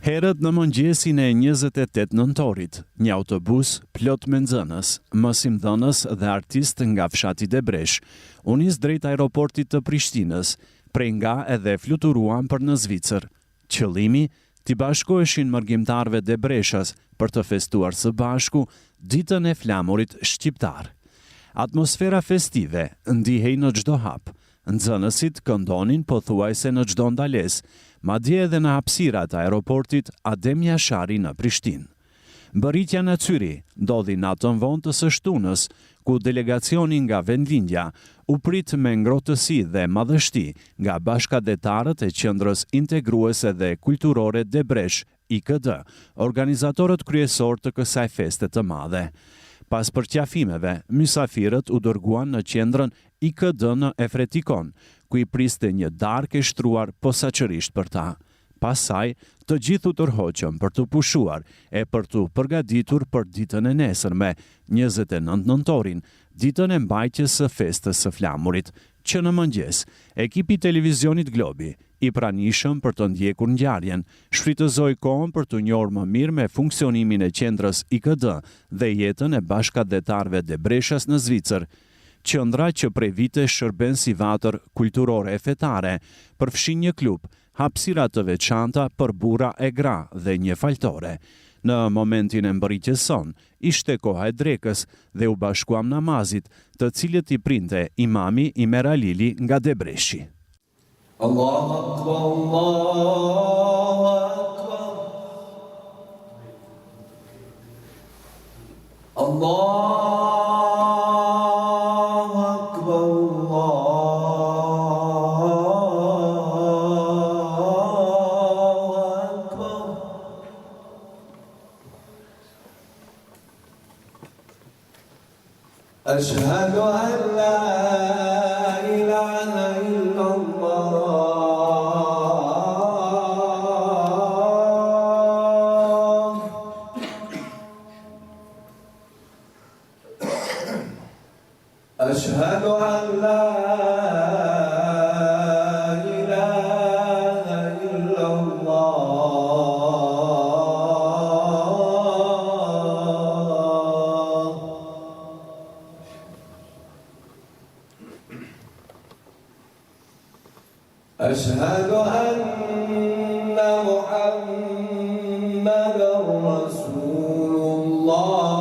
Herët në mëngjesin e 28 nëntorit, një autobus plot me nxënës, mësimdhënës dhe artist nga fshati Debresh, u nis drejt aeroportit të Prishtinës, prej nga edhe fluturuan për në Zvicër. Qëllimi t'i bashkoheshin mërgjimtarëve Debreshës për të festuar së bashku ditën e flamurit shqiptar. Atmosfera festive ndihej në çdo hap. Nxënësit këndonin pothuajse në çdo ndales, madje edhe në hapësirat e aeroportit Adem Jashari në Prishtinë. Mbërritja në Cyri ndodhi natën vonë të së shtunës, ku delegacioni nga vendlindja u prit me ngrohtësi dhe madhështi nga bashkëdetarët e Qendrës Integruese dhe Kulturore Debresh, IKD, organizatorët kryesor të kësaj feste të madhe. Pas përqafimeve, mysafirët u dërguan në qendrën IKD në Efretikon, ku i priste një darkë e shtruar posaçërisht për ta. Pasaj, të gjithu tërhoqëm për të pushuar e për të përgatitur për ditën e nesërme, 29 nëntorin, ditën e mbajtjes së festës së flamurit, që në mëngjes, ekipi televizionit Globi, i pranishëm për të ndjekur ngjarjen, shfrytëzoi kohën për të njohur më mirë me funksionimin e qendrës IKD dhe jetën e bashkëdetarëve Debreshës në Zvicër. Qendra që prej vite shërben si vatër kulturore e fetare, përfshin një klub, hapësira të veçanta për burra e gra dhe një faltore. Në momentin e mbërritjes son, ishte koha e drekës dhe u bashkuam namazit, të cilët i printe imami i Meralili nga Debreshi. Allahu Akbar, Allahu Akbar. Allahu Akbar, Allahu Akbar. Ashhadu an la ilaha illallah. أشهد أن لا إله إلا الله. أشهد أن محمدًا رسول الله.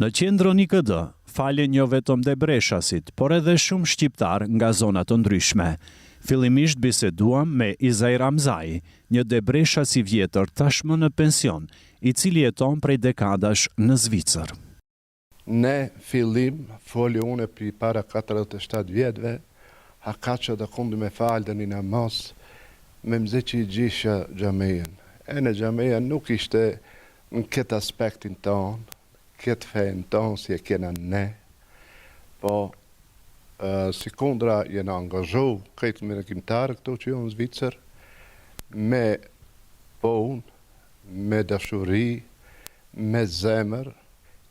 Në qendrën IKD, falen jo vetëm debreshasit, por edhe shumë shqiptar nga zona të ndryshme. Fillimisht biseduam me Izaj Ramzai, një debreshas i vjetër tashmë në pension, i cili jeton prej dekadash në Zvicër. Ne fillim, foli unë për para 47 vjetëve, haka që dhe kundi me falë dhe një namaz, me mze që i gjisha gjamejen. E në gjamejen nuk ishte në këtë aspektin tonë, këtë fejnë tonë si e kena ne, po si kundra jena angazhu këtë mërëkimtarë këto që jo në Zvicër, me punë, me dashuri, me zemër,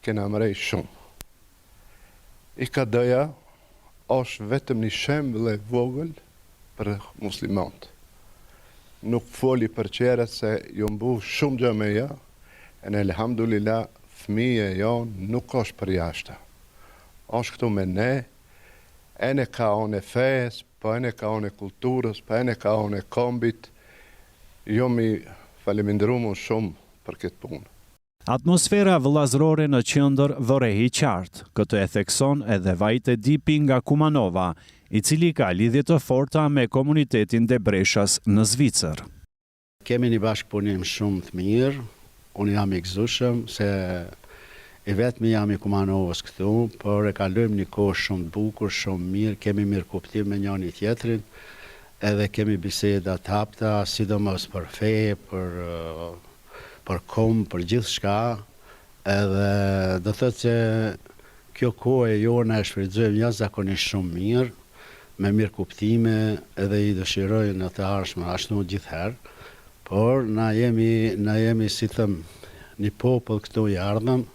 kena mërej shumë. IKD-ja është vetëm një shembull e vogël për muslimanët. Nuk foli për qere se jo mbu shumë xhameja, e në elhamdulillah fëmije jonë nuk është për jashta. Është këtu me ne, e ne ka onë e fejës, po e ne ka onë e kulturës, po e ne ka onë e kombit, jo mi falemindërumu shumë për këtë punë. Atmosfera vëllazërore në qendër vërehi qartë, këtë e thekson edhe Vajte Dipi nga Kumanova, i cili ka lidhje të forta me komunitetin Debreshas në Zvicër. Kemi një bashkëpunim shumë të mirë, unë jam i gëzushëm se i vetëmi jam i Kumanovës këtu, por e kalojmë një kohë shumë të bukur, shumë mirë, kemi mirë kuptim me njëri tjetrin, edhe kemi biseda të hapta, sidomos për fe, për kom, për gjithë shka, edhe do thëtë që kjo kohë e jona e shfrytëzojmë jashtëzakonisht shumë mirë, me mirë kuptime, edhe i dëshirojnë në të ardhshme ashtu gjithherë, por na jemi si thëm një popull këtu i ardhëm,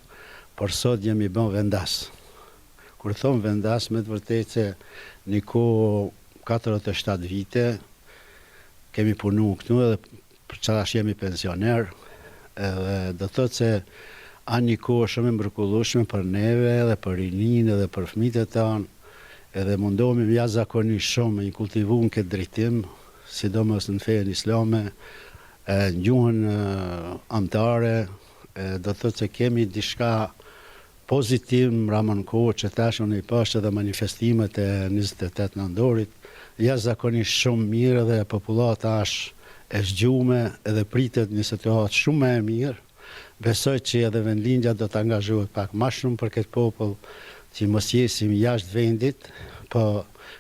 por sot jemi bën vendas. Kur thonë vendas, me të vërtetë se një kohë 47 vite kemi punu këtu edhe për çfarë jemi pensioner, edhe do thotë se anë një kohë shumë e mrekullueshme për neve edhe për rinin edhe për fëmijët e tanë, edhe mundohemi jashtëzakonisht shumë me kultivu në këtë drejtim, sidomos në fenë islame, në gjuhën anëtare, do thotë se kemi diçka pozitiv në ramën kohë që tashmë i pashë edhe manifestimet e 28 nëntorit, jashtëzakonisht shumë mirë dhe popullata është e zgjume edhe pritet një situatë shumë më e mirë. Besoj që edhe vendlindja do të angazhohet pak më shumë për këtë popull, që mos jesim jashtë vendit, po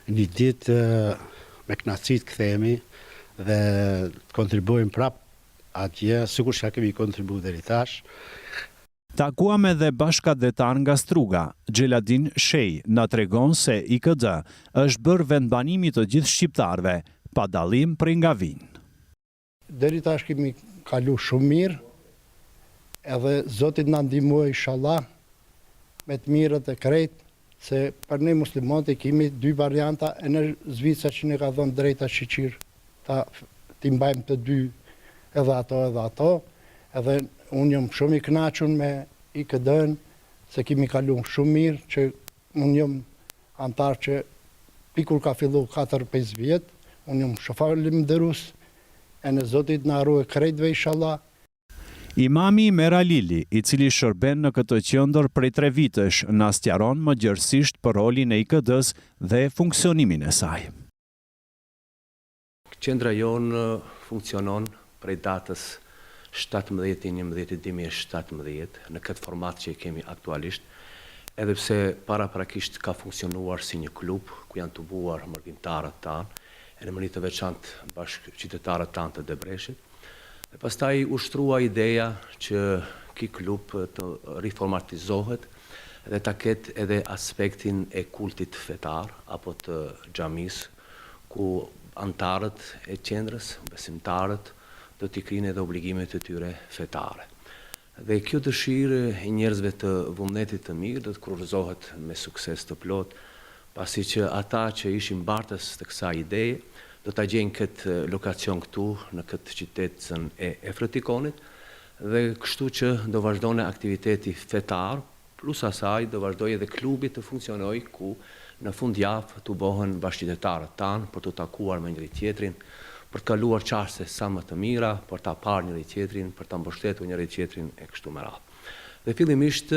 një ditë me kënaqësi të kthehemi dhe të kontribuojmë prapë atje, sikur që kemi kontribuar deri tash. Takuam edhe bashkëdetar nga Struga. Xheladin Shej na tregon se IKD është bërë vendbanimi të gjithë shqiptarëve, pa dallim prej nga vinë. Deri tash kemi kalu shumë mirë, edhe Zotit na ndihmoj inshallah me të mirët e krejt, se për ne muslimanët kemi dy varianta, e në Zvicra që ne ka dhënë drejta shiqir, ti mbajmë të dy edhe ato, edhe unë jam shumë i kënaqur me IKD-n, se kemi kalu shumë mirë, që unë jam antar që pikur ka fillu 4-5 vjetë, unë jam falënderues, e në Zotit na ruaj krejtve inshallah. Imami Meralili, i cili shërben në këtë qendër prej 3 vitesh, na sqaron më gjërësisht për rolin e IKD-s dhe funksionimin e saj. Qendra jonë funksionon prej datës 17/11/2017 në këtë format që kemi aktualisht, edhe pse paraprakisht ka funksionuar si një klub ku janë tubuar mërgjimtarët tanë, e në mënyrë të veçantë bashkëqytetarët tanë të Debreshit. Dhe pastaj ushtrua ideja që ky klub të riformatizohet dhe ta ketë edhe aspektin e kultit fetar apo të xhamisë, ku antarët e qendrës, besimtarët, do t'i krinë edhe obligimet e tyre fetare. Dhe kjo dëshirë e njerëzve të vullnetit të mirë do të kurorëzohet me sukses të plot, pasi që ata që ishin bartës të kësaj ideje do ta gjejnë këtë lokacion këtu në këtë qytetën e Efretikonit, dhe kështu që do vazhdojnë aktiviteti fetar, plus asaj do vazhdojë edhe klubi të funksionojë ku në fundjavë të bëhen bashkëqytetarët tanë për të takuar me njëri tjetrin, për të kaluar çaste sa më të mira, për ta parë njëri tjetrin, për ta mbështetur njëri tjetrin e kështu me radhë. Dhe fillimisht,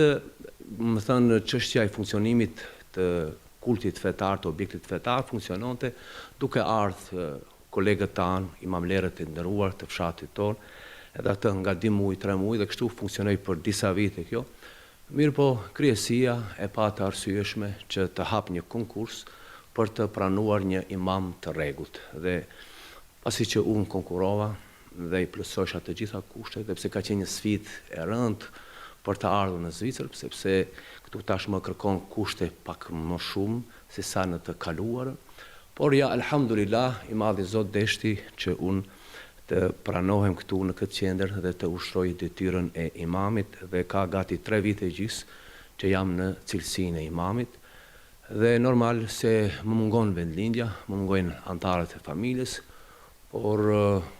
më thënë, çështja e funksionimit të kultit fetar, të objektit fetar, funksiononte duke ardhur kolegët tanë, imamlerët e nderuar të fshatit tonë, edhe atë nga 2 muaj, 3 muaj, dhe kështu funksionoi për disa vite kjo. Mirë po, kryesia e pa të arsyeshme që të hap një konkurs për të pranuar një imam të rregullt. Dhe pasi që unë konkurova dhe i plotësosha të gjitha kushtet, dhe pse ka qenë një sfidë e rëndë për të ardhur në Zvicër, sepse këtu tashmë kërkon kushte pak më shumë se sa në të kaluarën, por ja alhamdulillah i madhi Zot deshti që unë të pranohem këtu në këtë qendër dhe të ushtroj detyrën e imamit, dhe ka gati 3 vite gjys që jam në cilësinë e imamit, dhe normal se më mungon vendlindja, më mungojnë antarët e familjes, por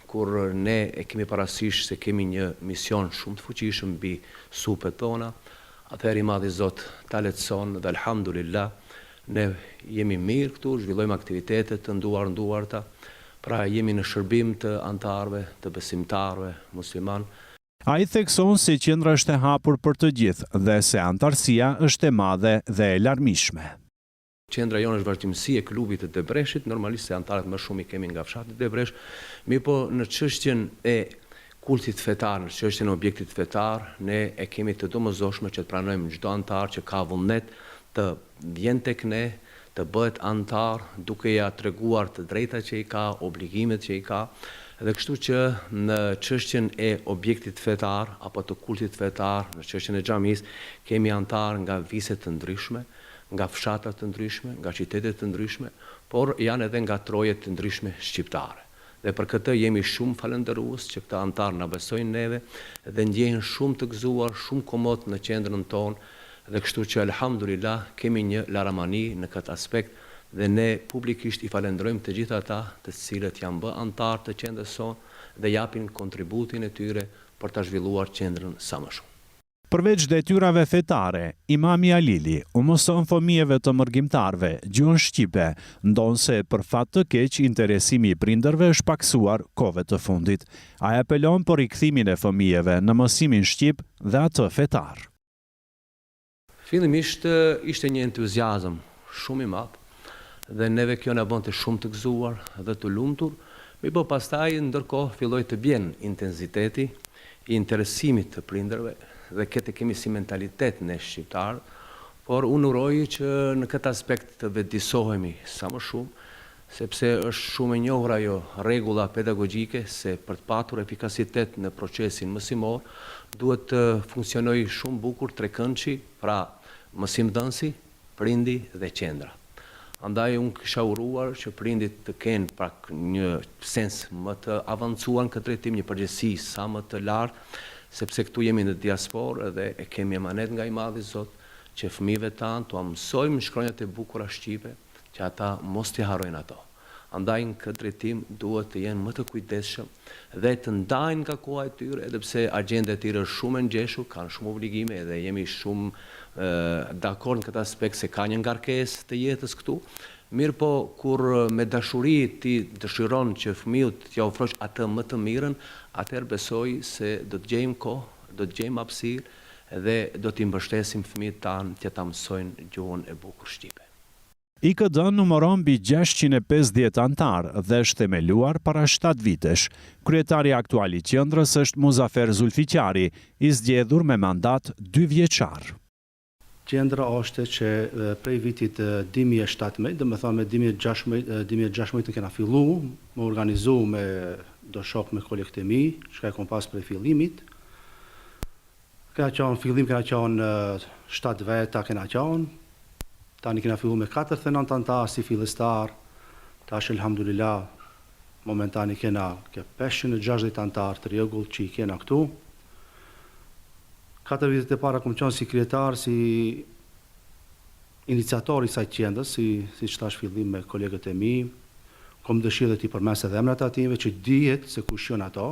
kur ne e kemi parasysh se kemi një mision shumë të fuqishëm mbi supet tona, atëherë i madhi Zot ta lehtëson dhe alhamdulillah ne jemi mirë këtu, zhvillojmë aktivitete të nduarta, pra jemi në shërbim të antarëve, të besimtarëve musliman. Ai thekson se qendra është e hapur për të gjithë dhe se antarësia është e madhe dhe e larmishme. Qendra jonë është vazhdimësi e klubit të Debreshit, normalisht se antarët më shumë i kemi nga fshati Debresh, mirë po në çështjen e kultit fetar, në çështjen e objektit fetar, ne e kemi të domosdoshme që të pranojmë çdo antar që ka vullnet të vjen tek ne, të bëhet antar, duke ja treguar të drejtat që i ka, obligimet që i ka, dhe kështu që në çështjen e objektit fetar apo të kultit fetar, në çështjen e xhamisë, kemi antar nga vise të ndryshme, nga fshatra të ndryshme, nga qytete të ndryshme, por janë edhe nga troje të ndryshme shqiptare. Dhe për këtë jemi shumë falënderues që këta antar na besojnë neve dhe ndjehen shumë të gëzuar, shumë komod në qendrën tonë, Dhe kështu që alhamdulillah kemi një laramani në këtë aspekt dhe ne publikisht i falenderojmë të gjitha ata të cilët janë bë antar të qendrës sonë dhe japin kontributin e tyre për ta zhvilluar qendrën sa më shumë. Përveç detyrave fetare, Imami Alili u mëson fëmijëve të mërgjimtarve gjuhën shqipe, ndonse për fat të keq interesimi i prindërve është paksuar kohëve të fundit. Ai apelon për rikthimin e fëmijëve në mësimin shqip dhe atë fetar. Fillimisht ishte një entuziazëm shumë i madh dhe neve kjo na bënte shumë të gëzuar dhe të lumtur, po pastaj ndërkohë filloi të bjen intensiteti i interesimit të prindërve dhe këtë kemi si mentalitet ne shqiptarë, por unë uroj që në këtë aspekt të vetëdijsohemi sa më shumë, sepse është shumë e njohur ajo rregulla pedagogjike se për të patur efikasitet në procesin mësimor, duhet të funksionojë shumë bukur trekëndshi, pra mësimdhënësi, prindi dhe qendra. Andaj unë kisha uruar që prindit të kenë pak një sens më të avancuar në këtë drejtim, një përgjegjësi sa më të lartë, sepse këtu jemi në diasporë dhe e kemi emanet nga i madhi Zot që fëmijëve tanë t'u mësojmë shkronjat e bukura shqipe, që ata mos t'i harrojnë ato. Andaj në këtë drejtim duhet të jenë më të kujdesshëm dhe të ndajnë nga koha e tyre, edhe pse agjenda e tyre është shumë e ngjeshur, kanë shumë obligime dhe jemi shumë dakord në këtë aspekt se ka një ngarkesë të jetës këtu. Mirë po, kur me dashuri ti dëshiron që fëmijët t'ja ofrosh atë më të mirën, atëherë besoj se do të gjejmë kohë, do të gjejmë hapësirë dhe do t'i mbështesim fëmijët tanë që ta mësojnë gjuhën e bukur shqipe. IKD numëron mbi 650 antar dhe është themeluar para 7 vitesh. Kryetari aktual i qendrës është Muzafer Zulfiqari, i zgjedhur me mandat 2 vjeçar. Qendra është që prej vitit 2017, dhe me thonë me 2016 të kena fillu, me organizu me do shok me kolegët e mi, që ka e kom pas prej fillimit. Fillim kena qenë 7 veta kena qenë, tani kena fillu me 49 antar si fillestar, tash elhamdulillah, momentani kena 560 antar të rregull që i kena këtu. 4 vitet e para kom qenë si kryetar, si iniciator i kësaj qendrës, si që tash fillim me kolegët e mi, kom dëshirë dhe ti përmes edhe emrat ative që dihet se kush janë ato.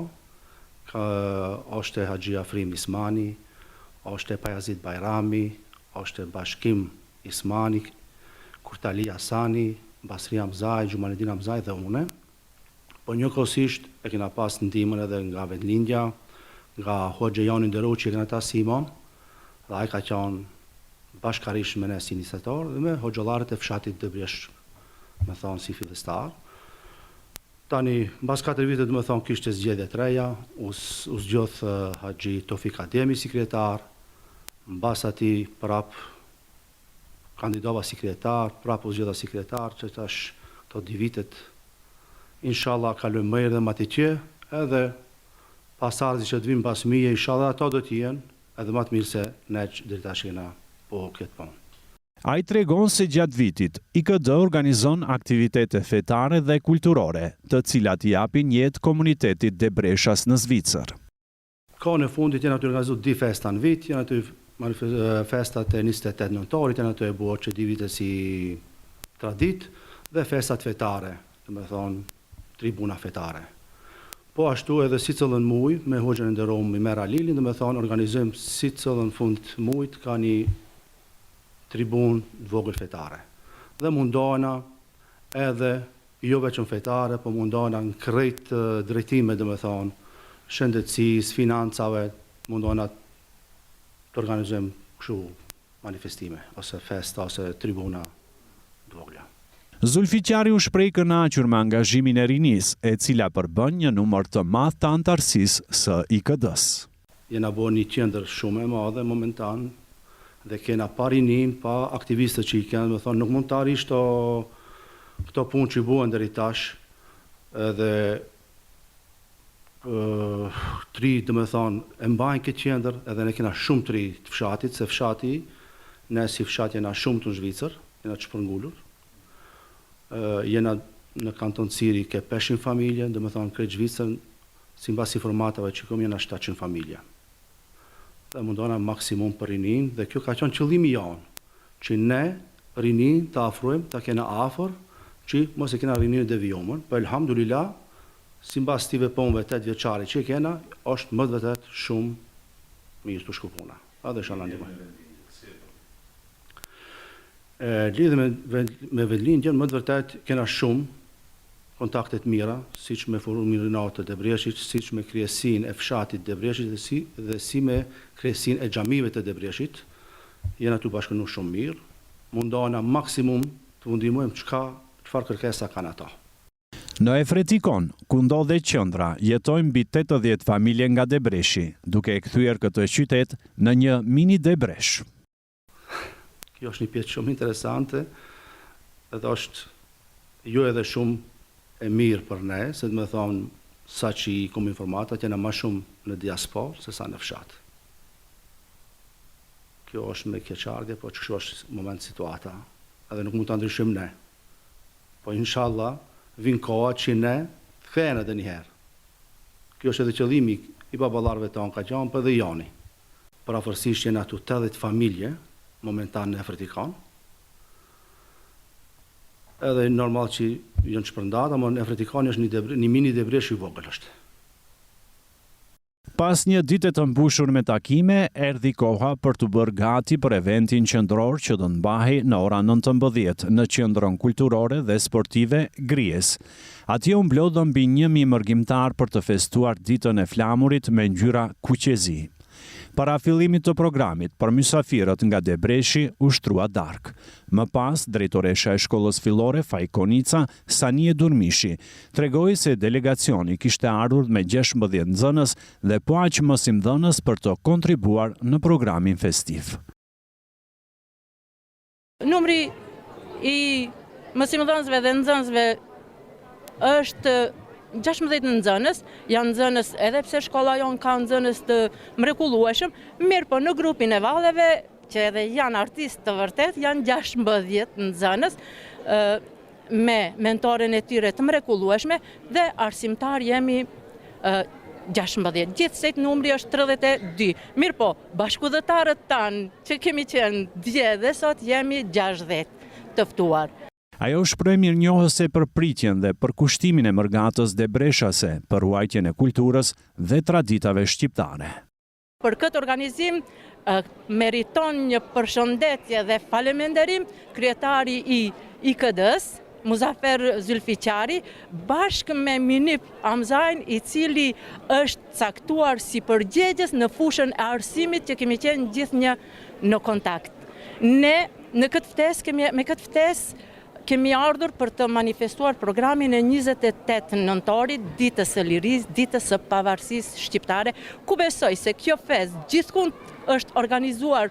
Është Haxhi Afrim Ismani, është Pajazit Bajrami, është Bashkim Ismani, Kurtali Hasani, Basri Hamzaj, Gjumanedin Hamzaj dhe une. Po njëkohësisht e kena pas ndihmën edhe nga vendlindja, nga Hoxha Jani Nderoqi që kena ta si imam, dhe ai ka qenë bashkërisht me ne si iniciator dhe me hoxhallarët e fshatit Dëbresh, me thonë si fillestar. Tani, mbas 4 vite, me thonë, kishte zgjedhje të reja, u zgjodh Haxhi Tofik Ademi si kryetar, mbas ati prap kandidova si kryetar, prap u zgjedha si kryetar, që tash këto 2 vitet, inshallah kalojmë më herë dhe më atje, edhe pasardhë që të vinë pas mije, inshallah ato do t'jenë, edhe më të mirë se ne që deri tash kena po këtë punë. Ai tregon se gjatë vitit, IKD organizon aktivitete fetare dhe kulturore, të cilat i japin jetë komunitetit Debreshas në Zvicër. Kohën e fundit janë aty organizuar 2 festa në vit, janë aty festat e 28 nëntorit, janë aty e bërë që 2 vite si tradit, dhe festat fetare, dhe me thonë tribuna fetare. Po ashtu edhe si cëllën muj, me Hoxhën e nderuar Imer Alilin, dhe me thonë organizojmë si cëllën fund mujt, ka një tribun të vogël fetare. Dhe mundohena edhe jo vetëm fetare, po mundohena në krejt drejtime, dhe me thonë, shëndetësisë, financave, mundohena të organizojmë kështu manifestime, ose festa, ose tribuna të vogla. Zulfiqari u shpreh kënaqur me angazhimin e rinisë, e cila përbën një numër të madh të antarësisë së IKD-s. Jena bërë një qendër shumë e madhe momentan, dhe kena pa rinin, pa aktivistët që i kenë, me thonë, nuk mund të arish këto punë që i buën deri tash, edhe tri, dhe me thonë, e mbajnë këtë qendër, edhe ne kena shumë tri të fshatit, se fshati, ne si fshat jena shumë të në Zvicër, jena të shpërngullur. Jena në kanton Ciri ke 500 familje, dhe me thonë krejt Zvicër, si mbas informatave që kom jena 700 familje. dhe mundona maksimum për rinin, dhe kjo ka qenë qëllimi janë, që ne rinin të afrojmë, të kena afër, që mos e kena rinin e devijomën, për elhamdulillah, si mbas tive ponve 8 vjeçare që kena, është më të vërtet shumë mirë të shkupuna. A dhe shala ndimaj. Lidhe me vendlindjen, më të vërtet kena shumë kontaktet mira, si që me forumin Rinat të Debreshit, si që me kryesin e fshatit Debreshit dhe si me kryesin e xhamive të Debreshit, jena tu bashkënu shumë mirë, mundana maksimum të mundimojmë çfarë kërkesa kanë ata. Në Efretikon, ku ndodhe qendra, jetojnë mbi 80 familje nga Debreshi, duke e kthyer këtë qytet në një mini Debresh. Kjo është një pjesë shumë interesante, edhe është jo edhe shumë e mirë për ne, se të me thonë sa që i kom informatat, jena ma shumë në diaspor se sa në fshat. Kjo është me keqardhje, po që kështu është moment situata, edhe nuk mund të ndryshim ne. Po inshallah, vinë koha që ne të kthehen edhe njëherë. Kjo është edhe qëllimi i baballarëve tonë ka qenë, për dhe jani. Për afërsisht jena tu 80 familje, momentan në Efretikon, edhe normal që janë shpërndarë, ama në Efretikon është një mini Debresh i vogël është. Pas një dite të mbushur me takime, erdhi koha për të bërë gati për eventin qendror që do mbahej në ora 19 në Qendrën Kulturore dhe Sportive Grijes. Atje u mblodhën mbi 1000 mërgjimtar për të festuar ditën e flamurit me ngjyra kuqezi. Para fillimit të programit, për mysafirët nga Debreshi ushtrua darkë. Më pas, drejtoresha e shkollës fillore Fajkonica, Sanie Durmishi, tregoi se delegacioni kishte ardhur me 16 nxënës dhe po aq mësimdhënës për të kontribuar në programin festiv. Numri i mësimdhënësve dhe nxënësve është 16 nxënës, janë nxënës edhe pse shkolla jonë ka nxënës të mrekullueshëm, mirë po në grupin e valleve, që edhe janë artistë të vërtet, janë 16 nxënës me mentoren e tyre të mrekullueshme dhe arsimtar jemi 16. Gjithsej numri është 32. Mirë po, bashkëdhëtarët tanë që kemi qenë dje dhe sot jemi 60 të ftuar. Ajo shpreh mirënjohëse për pritjen dhe për kushtimin e mërgatës debreshase, për ruajtjen e kulturës dhe traditave shqiptare. Për këtë organizim meriton një përshëndetje dhe faleminderim kryetari i IKD-s, Muzafer Zylfiqari, bashkë me Minip Amzajn, i cili është caktuar si përgjegjës në fushën e arsimit që kemi qenë gjithnjë në kontakt. Ne me këtë ftesë kemi ardhur për të manifestuar programin e 28 nëntorit, ditës së lirisë, ditës së pavarësisë shqiptare, ku besoj se kjo festë gjithkund është organizuar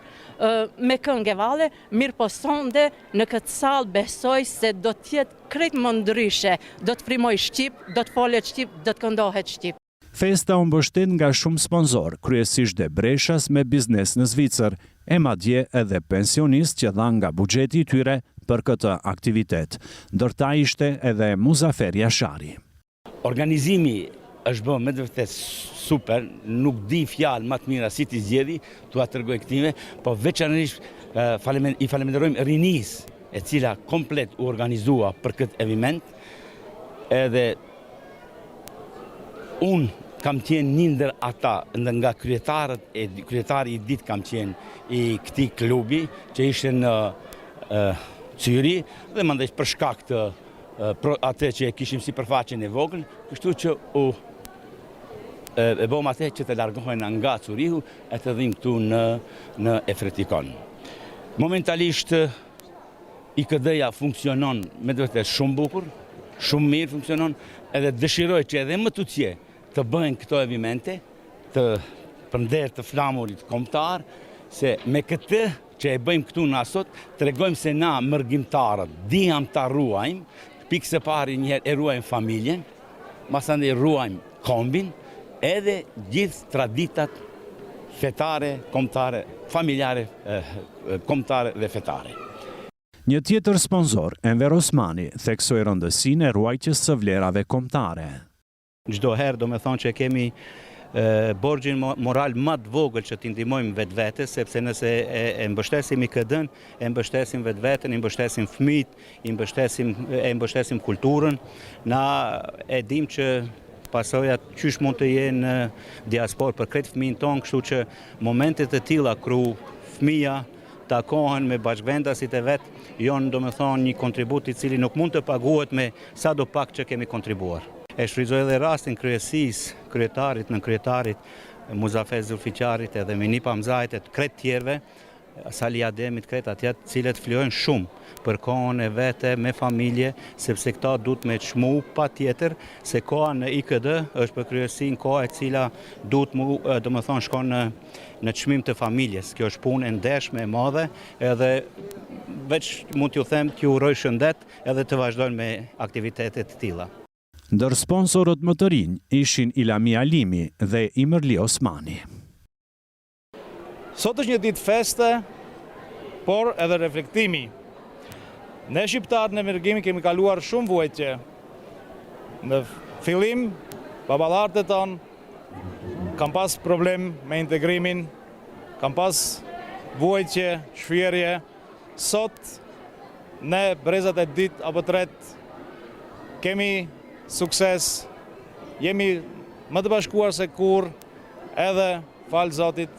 me këngë valle, mirë po sonde në këtë sallë besoj se do të jetë krejt më ndryshe, do të frimoj shqip, do të folet shqip, do të këndohet shqip. Festa u mbështet nga shumë sponsor, kryesisht Debreshas me biznes në Zvicër, e madje edhe pensionist që dhan nga buxheti i tyre për këtë aktivitet. Ndërta ishte edhe Muzafer Jashari. Organizimi është bërë me vërtet super, nuk di fjalë më të mira si t'i zgjedhi, t'ua tregoj këtive, po veçanërisht i falenderojmë rinis, e cila komplet u organizua për këtë event, edhe unë kam qenë një ndër ata, nga kryetari i ditë kam qenë i këtij klubi, që ishte në Cyri, dhe mandej për shkak të atë që e kishim si përfaqen e vogël, kështu që e bëm atë që të largohen nga Curihu e të dhim këtu në Efretikon. Momentalisht IKD-ja funksionon me vërtet shumë bukur, shumë mirë funksionon, edhe dëshiroj që edhe më tutje të bëjnë këto evimente, për nder të flamurit kombëtar, se me këtë që e bëjmë këtu në asot, të regojmë se na mërgjimtarët, diham të ruajmë, pikë se pari njëherë e ruajmë familjen, masandej ruajmë kombin, edhe gjithë traditat fetare, kombëtare, familjare, kombëtare dhe fetare. Një tjetër sponsor, Enver Osmani, theksoi rëndësinë e ruajtjes së vlerave kombëtare. Çdo herë do me thonë që kemi borgjin moral më të vogël që t'i ndihmojmë vetvete, sepse nëse e mbështesim IKD-n, e mbështesim vetveten, i mbështesim fëmijët, e mbështesim kulturën, na e dim që pasojat qysh mund të jenë në diasporë për krejt fëmijën tonë, kështu që momentet e tilla kur fëmija takohen me bashkëvendasit e vet, janë domethënë një kontribut i cili nuk mund të paguhet me sado pak që kemi kontribuar. E shfrytëzoj edhe rastin kryesisë, kryetarit, Muzafer Zulfiqarit edhe Minip Hamzait e krejt tjerëve, Sali Ademit, krejt atjet cilët flojnë shumë për kohën e vete me familje, sepse këta duhet me çmu patjetër se koha në IKD është për kryesin koha e cila duhet domethënë shkon në çmim të familjes. Kjo është punë e ndershme e madhe, edhe veç mund t'ju them t'ju uroj shëndet edhe të vazhdojnë me aktivitetet të tilla. Ndër sponsorët më të rinj ishin Ilami Alimi dhe Imerli Osmani. Sot është një ditë feste, por edhe reflektimi. Ne shqiptarë në Emergimi kemi kaluar shumë vuajtje. Në fillim, baballarët e tonë kam pas problem me integrimin, kam pas vuajtje, shfirje. Sot, ne brezat e ditë apo tret, kemi sukses, jemi më të bashkuar se kur, edhe falë Zotit,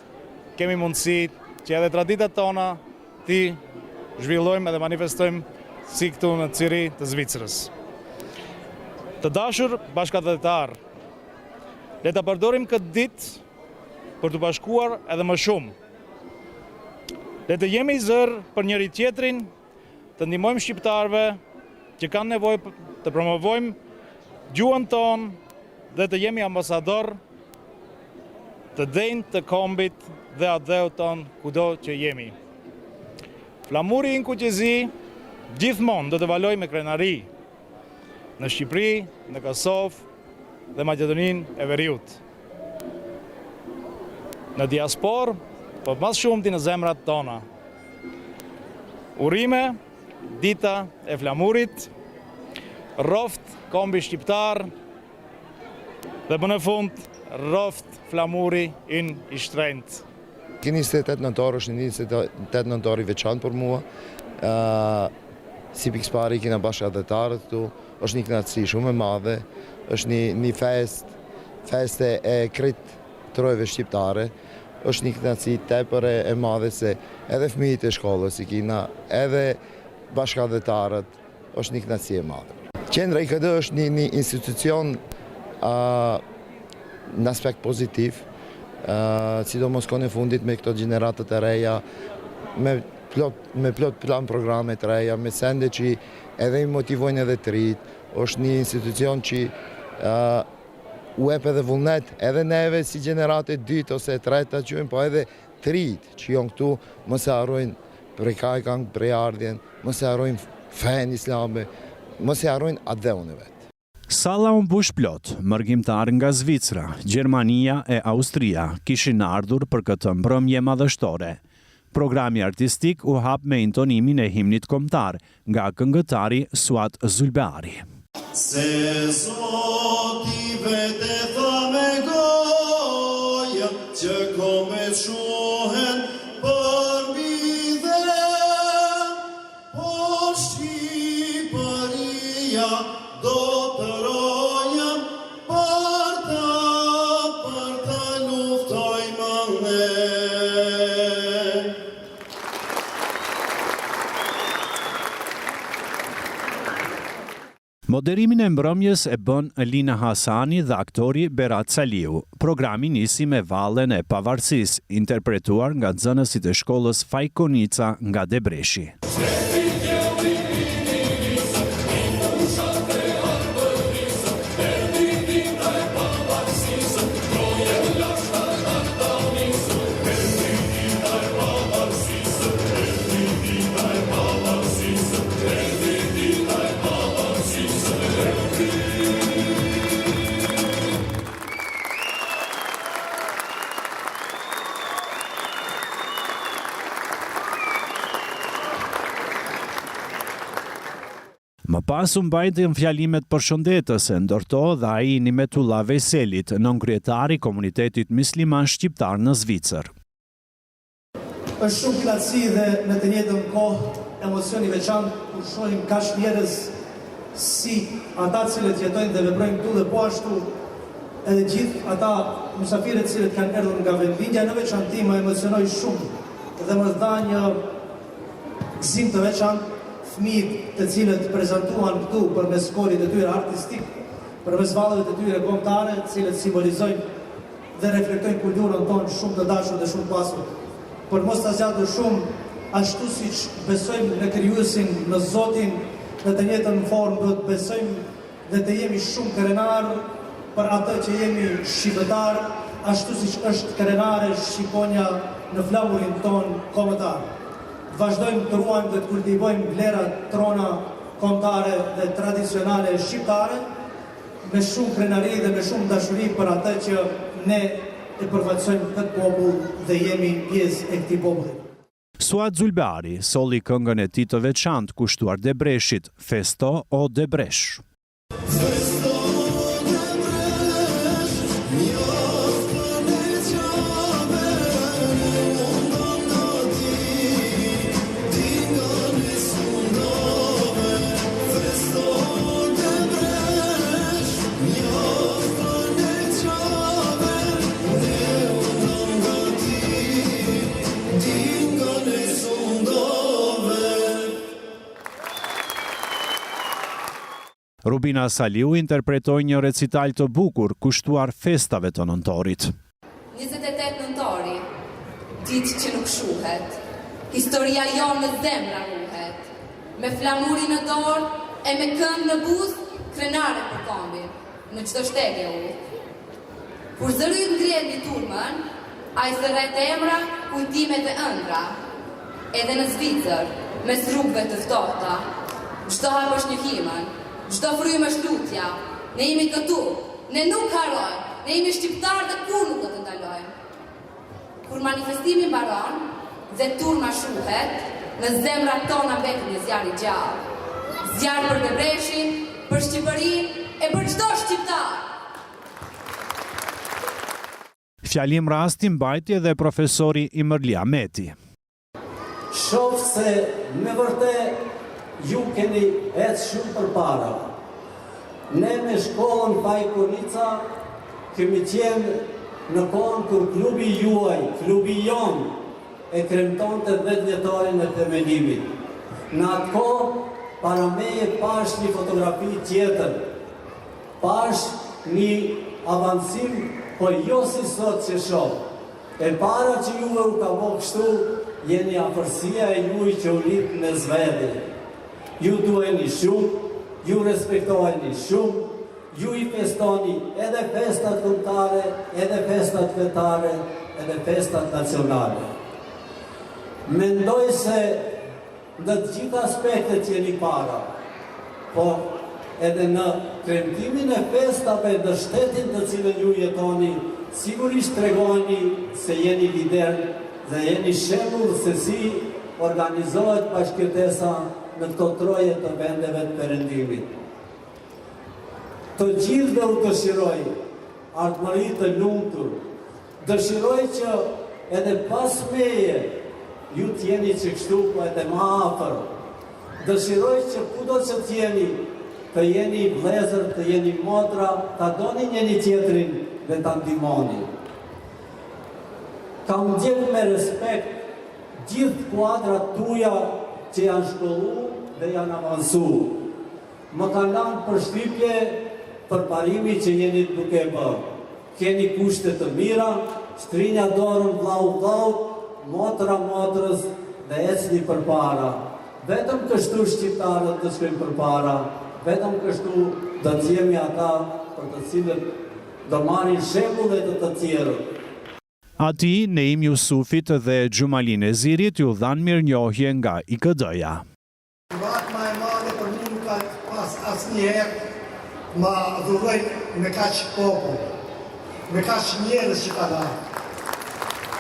kemi mundësi që edhe traditat tona ti zhvillojmë edhe manifestojmë si këtu në Ciri të Zvicrës. Të dashur bashkëdhëtar, le ta përdorim këtë ditë për të bashkuar edhe më shumë. Le të jemi zër për njëri tjetrin, të ndihmojmë shqiptarëve që kanë nevojë të promovojmë gjuhën tonë dhe të jemi ambasador të denjë të kombit dhe atdheut tonë kudo që jemi. Flamuri i Kuqezi gjithmonë do të valoj me krenari në Shqipëri, në Kosovë dhe Maqedoninë e Veriut. Në diasporë, po mas shumti në zemrat tona. Urime, dita e flamurit, roft kombi shqiptar dhe më në fund roft flamuri in i shtrenjtë. Ki 28 nëntor është një 28 nëntor i veçantë për mua. Si pikëpari kina bashkëdhëtarët këtu, është një kënaqësi shumë e madhe, është një feste e krejt trojve shqiptare, është një kënaqësi tepër e madhe se edhe fëmijët e shkollës i kina, edhe bashkëdhëtarët, është një kënaqësi e madhe. Qendra IKD është një institucion në aspekt pozitiv, sidomos kohën e fundit me këto gjeneratët e reja, me plot plan programe të reja, me sende që edhe i motivojnë edhe të rritë, është një institucion që u ep edhe vullnet, edhe neve si gjeneratë e dytë ose e treta qëjmë, po edhe të rritë që jonë këtu, mëse harrojnë prej kajkan, prej ardhjen, mëse harrojnë fen islame, mëse harrojnë atdheun e vetë. Salla u mbush plot, mërgjimtar nga Zvicra, Gjermania e Austria kishin ardhur për këtë mbrëmje madhështore. Programi artistik u hap me intonimin e himnit kombëtar nga këngëtari Suat Zulbeari. Se Zoti vete tha me goja që komet shohen për bidhe, por Shqipëria do të rojem për të luftojmë ne. Moderimin e mbrëmjes e bën Lina Hasani dhe aktori Berat Saliu. Programi nisi me Vallën e Pavarësisë, interpretuar nga nxënësit e shkollës Fajkonica nga Debreshi. Më pas u mbajtën fjalimet përshëndetëse, ndërto dhe ai Nimetullah Veselit, nënkryetari i komunitetit musliman shqiptar në Zvicër. Është shumë kënaqësi dhe në të njëjtën kohë emocioni veçantë kur shohim kaq njerëz si ata cilët jetojnë dhe veprojnë këtu dhe po ashtu edhe gjithë ata mysafirët cilët kanë erdhur nga vendlindja, në veçantë më emocionoi shumë dhe më dha një gëzim të veçantë fëmijët të cilët prezantuan këtu përmes korit të tyre artistik, përmes vallëve të tyre kombëtare, të cilët simbolizojnë dhe reflektojnë kulturën tonë shumë të dashur dhe shumë pasur. Por mos ta zgjatur shumë, ashtu siç besojmë në krijuesin, në Zotin, në të njëjtën formë do të besojmë dhe të jemi shumë krenar për atë që jemi shqiptar, ashtu siç është krenare Shqiponia në flamurin tonë kombëtar. Vazhdojmë të ruajmë dhe të kultivojmë vlerat trona kombëtare dhe tradicionale shqiptare me shumë krenari dhe me shumë dashuri për atë që ne e përfaqësojmë këtë popull dhe jemi pjesë e këtij populli. Suad Zulbari solli këngën e tij të veçantë kushtuar Debreshit, Festo o Debresh. Rubina Saliu interpretoi një recital të bukur kushtuar festave të nëntorit. 28 nëntori, ditë që nuk shuhet, historia jonë në zemra ruhet, me flamuri në dorë e me këmbë në buzë, krenare për kombi, në çdo shtege u. Kur zëri ngrihet një turmën, ai sërret emra, kujtimet e ëndra, edhe në Zvicër, mes rrugëve të ftohta, çdo hap është një himën. Çdo frymë është lutja, ne jemi këtu, ne nuk harrojmë, ne jemi shqiptarë dhe kur nuk do të ndalojmë. Kur manifestimi mbaron dhe turma shuhet, në zemrat tona mbet një zjarr i gjallë. Zjarr për Debreshin, për Shqipërinë e për çdo shqiptar. Fjalim rasti mbajti edhe profesori Imërli Ahmeti. Shoh se me vërtet ju keni ecë shumë përpara. Ne me shkollën Fajkonica kemi qenë në kohën kur klubi juaj, klubi jonë, e kremtonte 10 vjetorin e themelimit. Në atë kohë, para meje pash një fotografi tjetër, pash një avancim, po jo si sot që shoh. E para që juve u ka bo kështu, jeni afërsia e juj që u litë në zvedi. Ju duheni shumë, ju respektojeni shumë, ju i festoni edhe festat kombëtare, edhe festat fetare, edhe festat nacionale. Mendoj se në të gjitha aspektet jeni para, po edhe në kremtimin e festave në shtetin të cilën ju jetoni, sigurisht tregoni se jeni lider dhe jeni shembull se si organizohet bashkëtesa në këto troje të vendeve të perëndimit. Të gjithëve u dëshiroj ardhmëri të lumtur, dëshiroj që edhe pas meje ju t'jeni që kështu po edhe më afër, dëshiroj që kudo që t'jeni, të jeni vëllezër, të jeni motra, ta doni njëri tjetrin dhe ta ndihmoni. Kam ndjek me respekt gjithë kuadrat tuja që janë shkollu dhe janë avansu. Më kanë lanë përshtypje për parimi që jeni duke bërë. Keni kushte të mira, shtrinja dorën vllau, motra motrës dhe ecni përpara. Vetëm kështu shqiptarët të shkojnë përpara, vetëm kështu do të jemi ata për të cilët do marrin shembull të të tjerët. Ati, Neim Jusufit dhe Xhumalin Ezirit ju dhanë mirënjohje nga IKD-ja. Gratë ma e madhe për mu nuk ka pas asnjëherë ma dhuroj me kaq popull, me kaq njerëz që ka dhënë.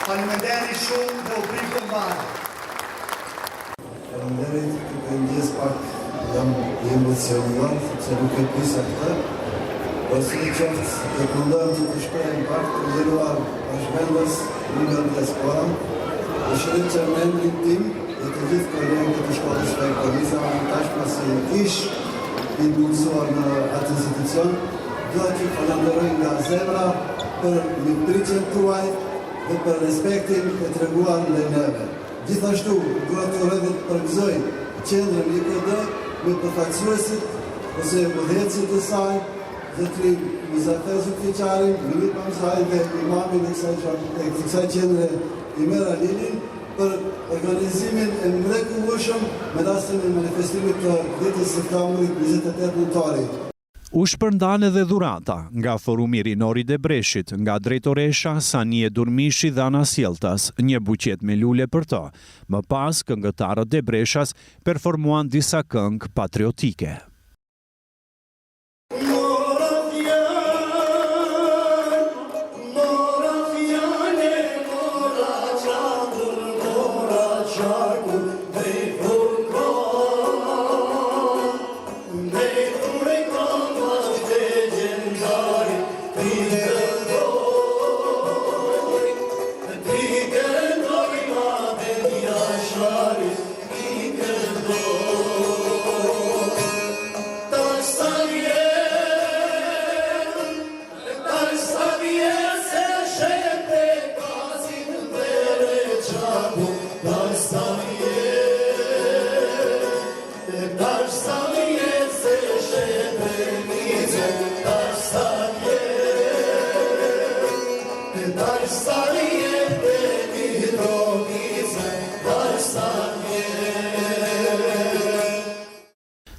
Faleminderit shumë dhe u prikëm mbarë. Faleminderit, të ndjes pak jam emocionuar, sepse nuk e prisa këtë. Ose në qoftë të këndojmë që të shprehim pak të nderuar bashkëmendës numër 10 Skora. Dëshiroj që membrin tim dhe të gjithë kolegët të shkollës së ekonomisë tashmë si ish i mundësuar në atë institucion, dua t'ju falenderoj nga zemra për mirëpritjen tuaj dhe për respektin e treguar ndaj neve. Gjithashtu, dua të përgëzoj qendrën IKD me përfaqësuesit ose udhëheqësit e saj, zotrin Muzafer Zulfiqari, Milit Mamzaj dhe imamin e kësaj qendre Imer Alinin për organizimin e mrekullueshëm me rastin e manifestimit të ditës së flamurit 28 nëntorit. U shpërndan edhe dhurata nga Forumi Rinor i Debreshit, nga drejtoresha Sanie Durmishi dhe Ana Sjelltas, një buqet me lule për të. Më pas, këngëtarët Debreshas performuan disa këngë patriotike.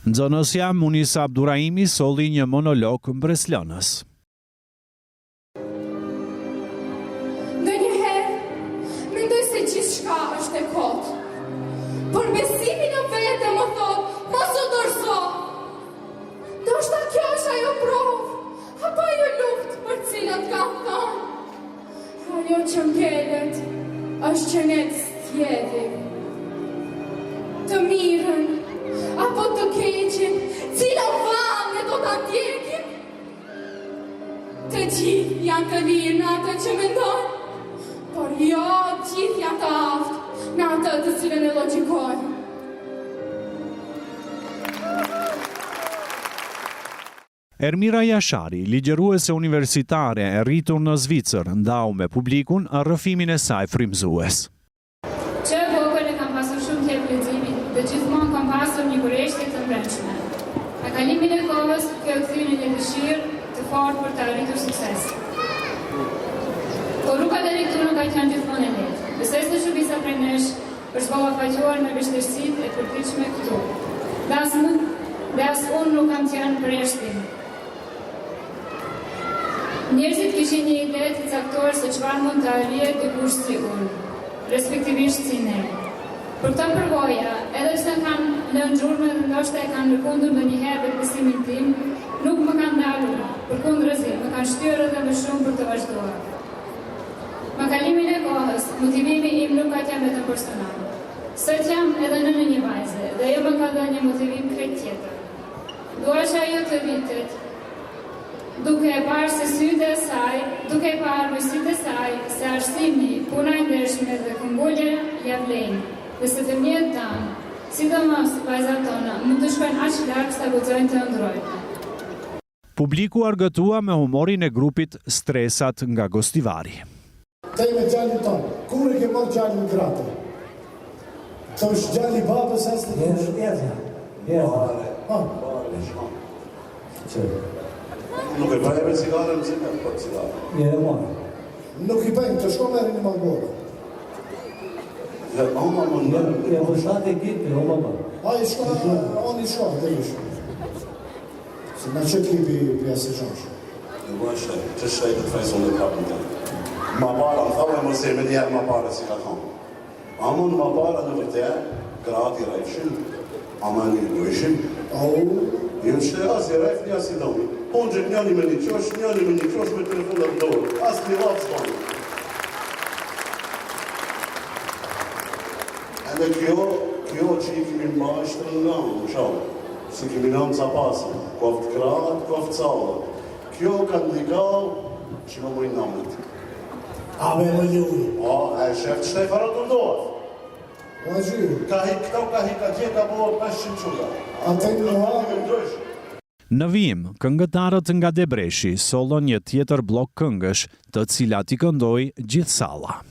Nxënësja Munisa Abdurahimi solli një monolog mbreslënës. Ndonjëherë mendoj se gjithçka është e kotë, por besimi në vete më thot, mos u dorëzo. Ndoshta kjo është ajo provë, apo ajo luftë për cilën kam thënë. Ajo që mbjellet është që ne të stjedhim të mirën apo të keqen, cila vanë do ta ndjekim. Të gjithë janë të lirë në atë që mendojnë, por jo gjithë janë të aftë në atë të cilën e logjikojnë. Ermira Jashari, ligjëruese universitare e rritur në Zvicër, ndau me publikun rrëfimin e saj frymëzues. Që vogël e kam pasur shumë të leximit dhe gjithmonë kam pasur një kurështje të brendshme. Me kalimin e kohës, kjo kthye një dëshirë të fortë për të arritur sukses. Por rruga deri këtu nuk ka qenë gjithmonë e lehtë. Besoj se shumica prej nesh është ballafaquar me vështirësitë e përditshme këtu. Dhe as unë nuk kam qenë përjashtim. Njerëzit kishin një ide të caktuar se çfarë mund të arrijë dikush si unë, respektivisht si ne. Për këtë përvoja, edhe pse kanë lënë gjurmë dhe ndoshta e kanë lëkundur ndonjëherë vetbesimin tim, nuk më kanë ndalur, përkundërzi, më kanë shtyrë edhe më shumë për të vazhduar. Me kalimin e kohës, motivimi im nuk ka qenë vetëm personal. Sot jam edhe nënë një vajze dhe ajo më ka dhënë një motivim krejt tjetër. Dua që ajo të vitet, duke e parë se sytë e saj, duke e parë me sytë e saj, se arsimi, puna e ndershme dhe këmbulja ja vlen, dhe se të mjetë tanë, sidomos vajzat tona, mund të shkojnë aq larg sa guxojnë të ëndrojnë. Publiku argëtua me humorin e grupit Stresat nga Gostivari. Tej me gjallin tonë, kur e ke marrë gjallin gratë? Të është gjalli babës as të kush? Nuk e bëjmë cigare në zimë, për cigare. Nuk i bëjmë, të shko merë një mangore. Ja vështat e gitë, o baba. A i shko, on i shko, dhe i shko. Se në që klipi pjesë e zhonshë. Në bëshë, që shëjtë të fejson dhe kapën të. Ma para, në thave më se me njerë ma para si ka thonë. A mund ma para në vërte, krati rajfshin, a ma një gojshim. Jënë shte as i rajf një as i domi. Unë gjithë njëni me një qosh me telefonat në dorë. As një lapë s'pani. Edhe kjo që i kemi mbashtë nga në shalë. si kemi nëmë ca pasi, koftë krahat, koftë sallat. Kjo ka ndikau që në mujnë nëmët. A me më ljuj. E shef të shtej farë të ndohet. Ma gjyri. Ka gjithë ka bëhet 500 qura. A të në ha? Në vijim, këngëtarët nga Debreshi sollën një tjetër blok këngësh, të cilat i këndoi gjithë salla.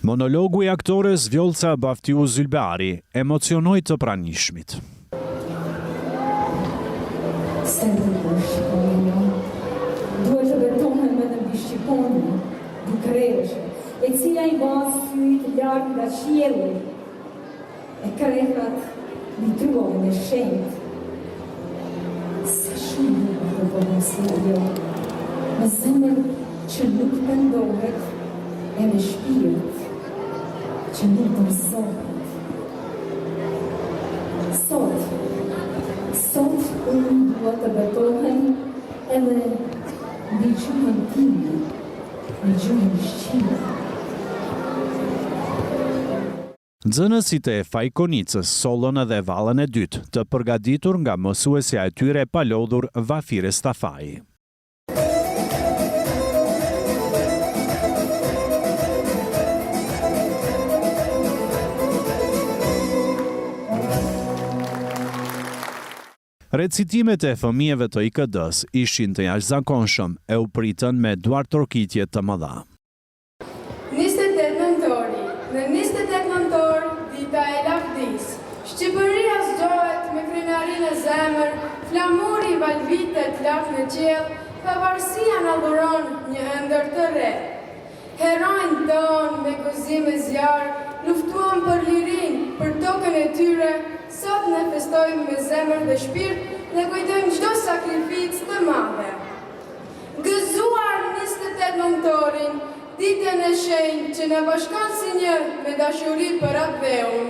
Monologu i aktores Vjolca Baftiu Zylbari emocionoi të pranishmit. Duhet të betohem edhe mbi Shqiponin, Bukaresht, e cila I mbas syt larg nga qielli, e krehrat vitruan e shenjt. Sa shumë të bëhem si ajo, me zemër që nuk pendohet e me shpirt që nuk dërzohet. Sot unë dua të betohem edhe mbi gjuhën time, mbi gjuhën shqipe. Nxënësit e Fajkonicës sollën edhe vallën e dytë, të përgatitur nga mësuesja e tyre e palodhur Vafire Stafai. Recitimet e fëmijëve të IKD-s ishin të jashtëzakonshëm, e u pritën me duart orkitje të mëdha. 28 nëntori. Në 28 nëntor, dita e lavdis. Shqipëria zgjohet me krenarinë e zemër, flamuri valvitet lart në qiell, pavarësia na dhuron një ëndër të re. Herojnë tonë me gëzim e zjarr, luftuan për lirin, për tokën e tyre. Sot ne festojmë me zemër dhe shpirt dhe kujtojmë çdo sakrificë të madhe. Gëzuar 28 nëntorin, ditën e shenjtë që na bashkon si një me dashuri për atë dheun.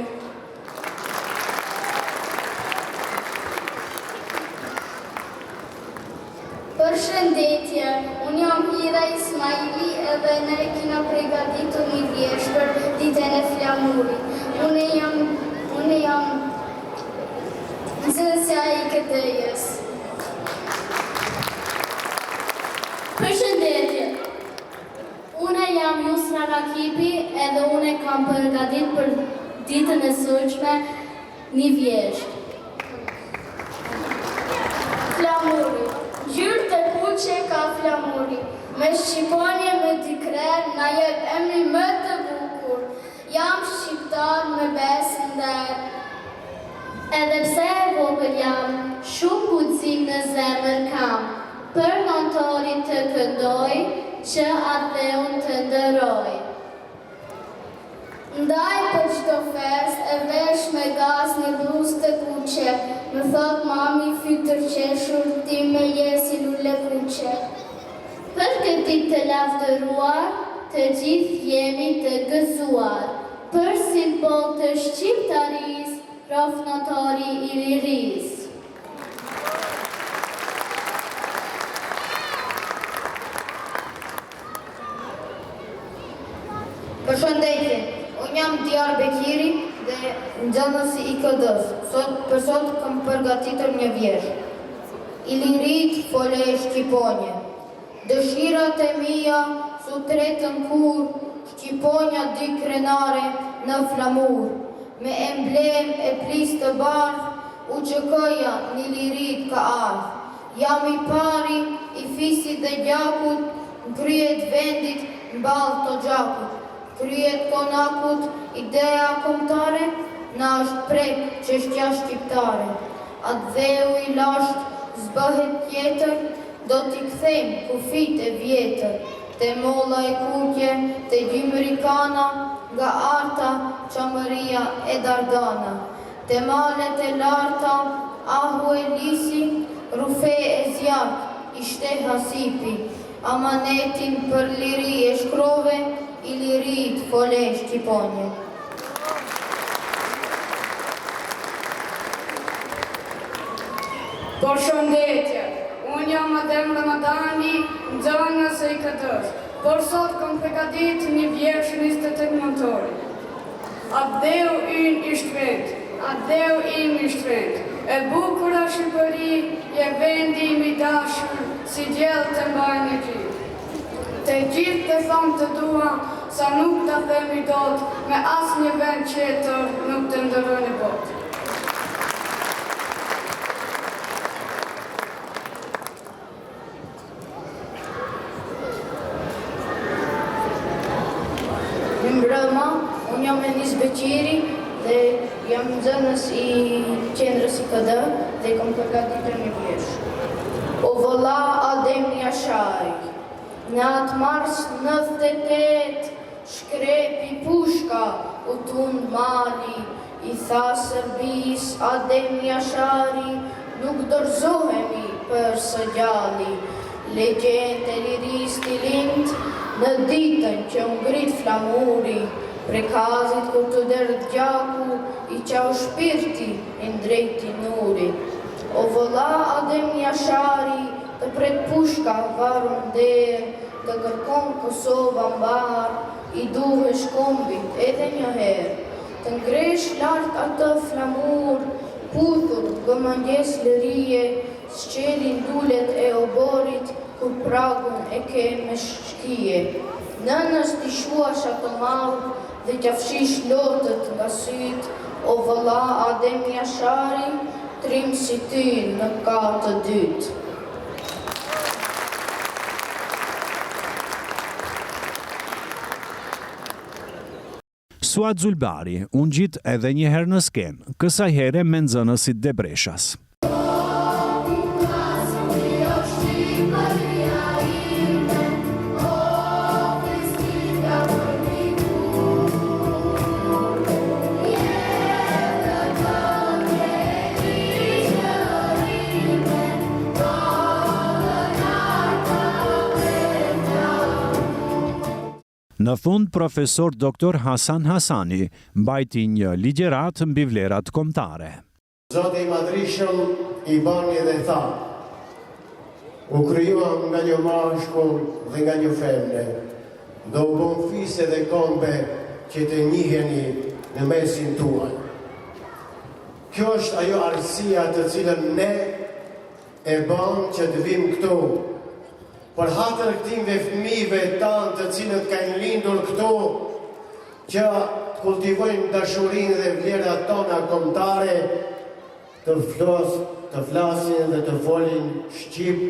Përshëndetje, unë jam Hira Ismaili edhe ne kena përgatitur një vjesht për ditën e flamurit. Unë jam nxënësja e IKD-s. Përshëndetje, unë jam Yusra Rakipi edhe unë kam përgatitur për ditën e sotshme një vjesht. Flamuri. Gjyrë të kuqe ka flamuri, me Shqiponje me dikrer, na jep emri më të bukur. Jam shqiptar me besë nder. Edhe pse e vogël jam, shumë guxim në zemër kam, për nëntorin të këndoj, që atë dheun të ndëroj. Ndaj për çdo fest e vesh me gaz në bluzë të kuqe, më thot mami fytër qeshur, ti me je si lule kuqe. Për këtë të lavdëruar, të gjithë jemi të gëzuar, për simbol të shqiptaris, rof notori I liris. Përshëndetje, unë jam Diyarbekiri dhe nxënësi i IKD-s. Për sot kam përgatitur një vjersh. Ilirit fole Shqiponje. Dëshirat e mia su tretën kur, Shqiponja dy krenare në flamur. Me emblem e plis të bardh, u qëkoja një lirit ka ardh. Jam i pari, i fisit dhe gjakut, në kryet vendit në balë të gjakut. Kryet konakut, ideja komtare, na është prek çështja shqiptare. Atë dheu i lasht, zbëhet tjetër, do t'i kthejmë kufit e vjetër. Te molla e kukje, te gjymëri kana, nga arta, qamëria e dardana. Te malet e larta, ahu e lisi, rufe e zjarë, ishte hasipi. Amanetin për liri e shkrove, i lirit fole Shqiponje. Përshëndetje, unë jam Adem Ramadani, nxënës e IKD-s. Por sot kam përgatit një vjersh 28 nëntori. Adeu ynë i shtrejt, adeu im i shtrejt. E bukura Shqipëri, je vendi im i dashur, si gjellë të mbajnë e gjithë. Te gjithë të thamë të dua, sa nuk të themi dot, me as një vend qetër nuk të ndërën e botë. Mbrëma, unë jam Enis Beqiri dhe jam nxënës i qendrës IKD dhe kam përgatitur një vjersh. O vëlla Adem Jashari, në atë mars 98, shkrepi pushka u tund mali, i tha Serbis Adem Jashari, nuk dorëzohemi për së gjalli. Legjend e liris t'i lind, në ditën që ngrit flamuri, prekazit kur të derdh gjaku, i qau shpirti i ndrejti nuri. O vëlla Adem Jashari, të pret pushka varun der, të kërkon Kosova mbar, i duhe shkombit edhe një herë. Të ngresh lart atë flamur, puthur gëmangjes lërije, sqelin dullet e oborit, kur pragun e ke me shkije. Nënës t'i shuash atë malë, dhe t'jafshish lotët nga syt, o vëlla Adem Jashari, trim si ty në katë dytë. Suad Zulbari unë gjit edhe një herë në skenë, kësaj here me nxënësit Debreshas. Në fund, profesor Dr. Hasan Hasani mbajti një ligjerat mbi vlerat kombëtare. Zoti i Madhrishëm i bani dhe tha, u krijuam nga një mashkull dhe nga një femne, do u bën fise dhe kombe që të njiheni në mesin tuaj. Kjo është ajo arsyeja të cilën ne e bën që të vim këtu, për hatër këtimve fëmijëve tanë të cilët kanë lindur këtu, që të kultivojnë dashurinë dhe vlerat tona kombëtare, të flasin dhe të folin shqip,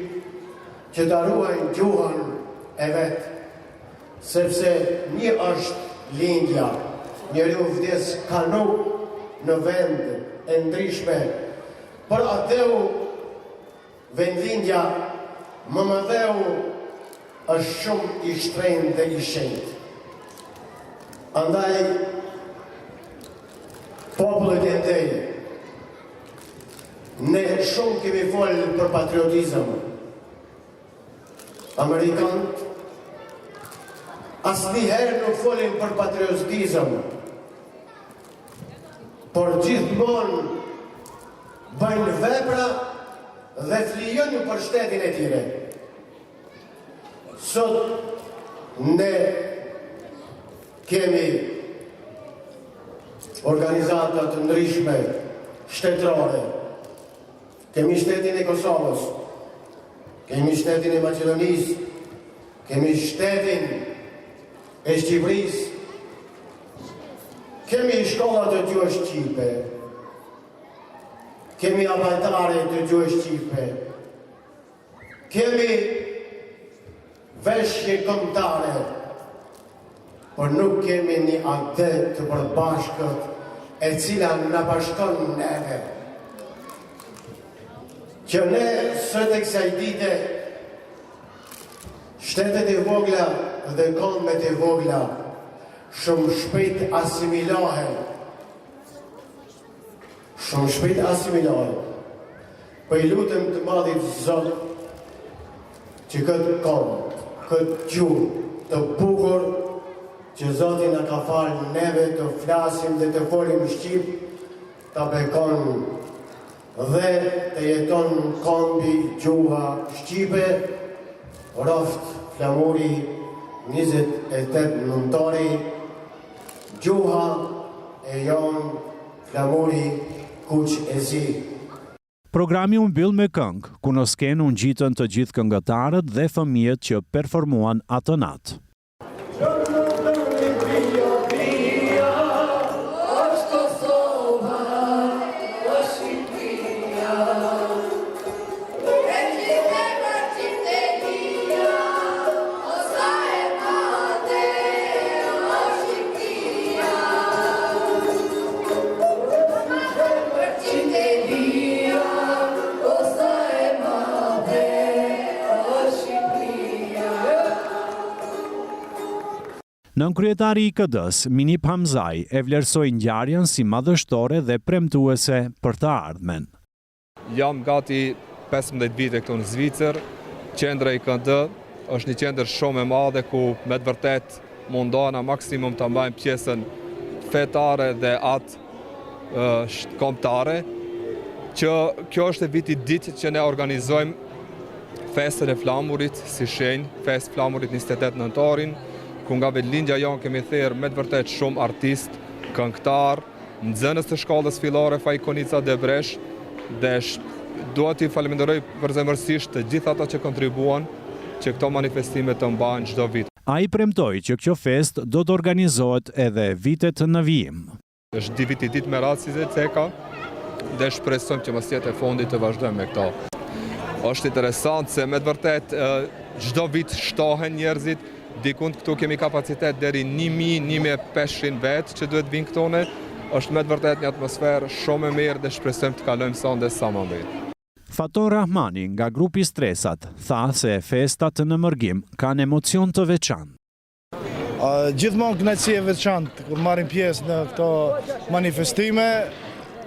që të ruajnë gjuhën e vetë, sepse një është lindja, njeriu vdes ka nuk në vend e ndryshme, për ateu vendlindja Mëmëdheu është shumë i shtrenjtë dhe i shenjtë. Andaj, popullet e ndëri, ne shumë kemi folë për patriotizëm. Amerikanët asnjëherë nuk folin për patriotizëm, por gjithmonë bëjnë vepra dhe flijojnë për shtetin e tyre. Sot ne kemi organizata të ndryshme shtetërore. Kemi shtetin e Kosovës, kemi shtetin e Maqedonisë, kemi shtetin e Shqipërisë, kemi shkollat të gjuhës shqipe, kemi abajtare të gjuhës shqipe, kemi veshje kombëtare, por nuk kemi një adet të përbashkët e cila na bashkon neve. Që ne sot e kësaj dite, shtetet e vogla dhe kombet e vogla shumë shpejt asimilohen. Shumë shpejt asimilohen. Po i lutem të madhit Zot që këtë kombë, këtë gjuhë të bukur që Zoti na ka falë neve të flasim dhe të folim shqip, ta bekon dhe të jeton kombi gjuha shqipe, roft flamuri 28 nëntori, gjuha e jon flamuri kuq e zi. Programi u mbyll me këngë, ku në skenë u ngjitën të gjithë këngëtarët dhe fëmijët që performuan atë natë. Nënkryetari i KD-s, Minip Hamzaj, e vlerësoi ngjarjen si madhështore dhe premtuese për të ardhmen. Jam gati 15 vite këtu në Zvicër, qendra i KD është një qendër shumë e madhe ku me të vërtet mundana maksimum të mbajmë pjesën fetare dhe atë kombëtare, që kjo është e viti ditë që ne organizojmë festën e flamurit si shenjë, festë flamurit 28 nëntorin, ku nga vetëlindja jonë kemi thirrë me të vërtet shumë artist, këngëtar, nxënës të shkollës fillore Fajkonica Debresh, dhe dua t'i falenderoj përzemërsisht të gjithë ata që kontribuan që këto manifestime të mbahen çdo vit. Ai premtoi që kjo fest do të organizohet edhe vitet në vijim. Është ditë me radhë si Zeceka dhe shpresojmë që mos jetë e fundit të vazhdojmë me këto. Është interesant se me të vërtet çdo vit shtohen njerëzit. Dikund këtu kemi kapacitet deri 1.000-1.500 vetë që duhet vinë këtone. Është me të vërtet një atmosferë shumë e mirë dhe shpresojmë të kalojmë sonde sa më mirë. Faton Rahmani nga grupi Stresat tha se festat në Mërgim kanë emocion të veçantë. Gjithmonë kënaqësi e veçantë kur marrim pjesë në këto manifestime,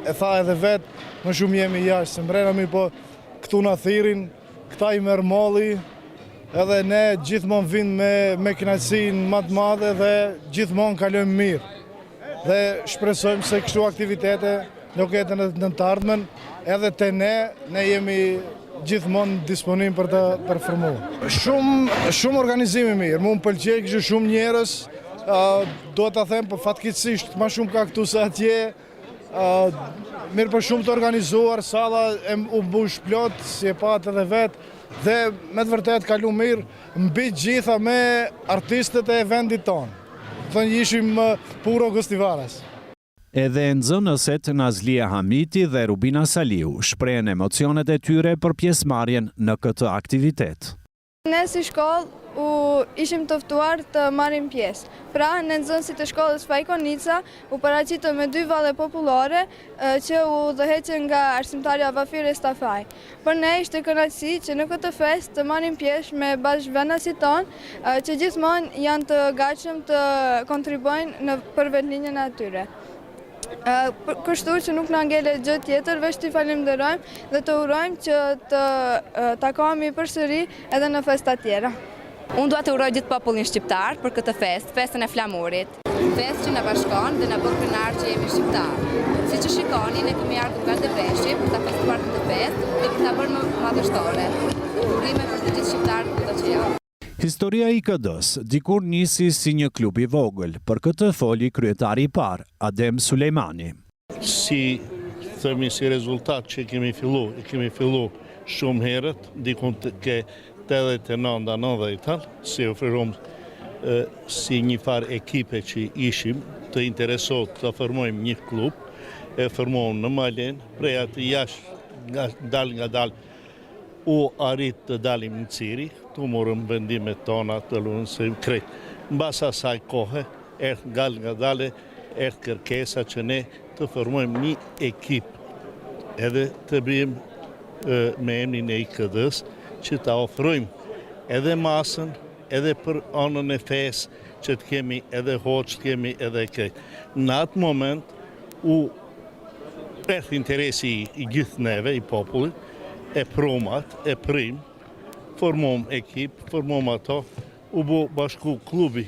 e tha edhe vetë, më shumë jemi jashtë, se mbrenami po këtu na thirrin, këta i merr molli. Edhe ne gjithmonë vinë me kënaqësinë më të madhe dhe gjithmonë kalojmë mirë. Dhe shpresojmë se kështu aktivitete do ketë në të ardhmen, edhe te ne jemi gjithmonë disponim për të performuar. Shumë organizimi mirë, mu më pëlqej kështu shumë njerëz, do ta them për fatkeqësisht më shumë ka këtu se atje. Mirë për shumë të organizuar, salla u mbush plot, si e pat edhe vetë. Dhe me të vërtet kalu mirë mbi gjitha me artistët e vendit tonë. Thënë ishim puro Gostivaras. Edhe nxënëset Nazlia Hamiti dhe Rubina Saliu shprehen emocionet e tyre për pjesëmarrjen në këtë aktivitet. Ne si shkollë ishim të ftuar të marrim pjesë. Pra, në nxënësit të shkollës Fajkonica u paraqitëm me 2 valle popullore që u udhëheqën nga arsimtarja Vafire Stafaj. Për ne ishte kënaqësi që në këtë festë të marrim pjesë me bashkëvenasit tonë që gjithmonë janë të gatshëm të kontribuojnë për vetëlinjën e atyre. Kështu që nuk na ngele gjë tjetër, veç t'i falenderojmë dhe të urojmë që të takohemi përsëri edhe në festa tjera. Unë dua të uroj gjithë popullin shqiptar për këtë festën e flamurit. Festë që na bashkon dhe na bën krenar që jemi shqiptar. Siç e shikoni, ne kemi ardhur nga Debreshi për ta festuar këtë festë dhe për ta bërë më madhështore. Urime për të gjithë shqiptarët kudo që janë. Historia i IKD-s dikur nisi si një klub i vogël, për këtë foli kryetari i parë, Adem Sulejmani. Si themi si rezultat që kemi fillu shumë herët, dikun ke 89-90, si ofruam si një farë ekipe që ishim të interesot të formojmë një klub, e formojmë në Malen, prej atë jashtë dal nga dal u arrit të dalim në Ciri, të morëm vendimet tona të lunë se krejt. Në basa asaj kohë, nga dale, kërkesa që ne të formojmë një ekip, edhe të bëjmë me emrin e IKD-s, që të ofrojmë edhe masën, edhe për anën e fesë, që të kemi edhe hoqë, të kemi edhe krejt. Në atë moment, u rreth interesi i gjithë neve, i popullit, e promat, e prim, formom ekip, formom ato, u bo bashku klubi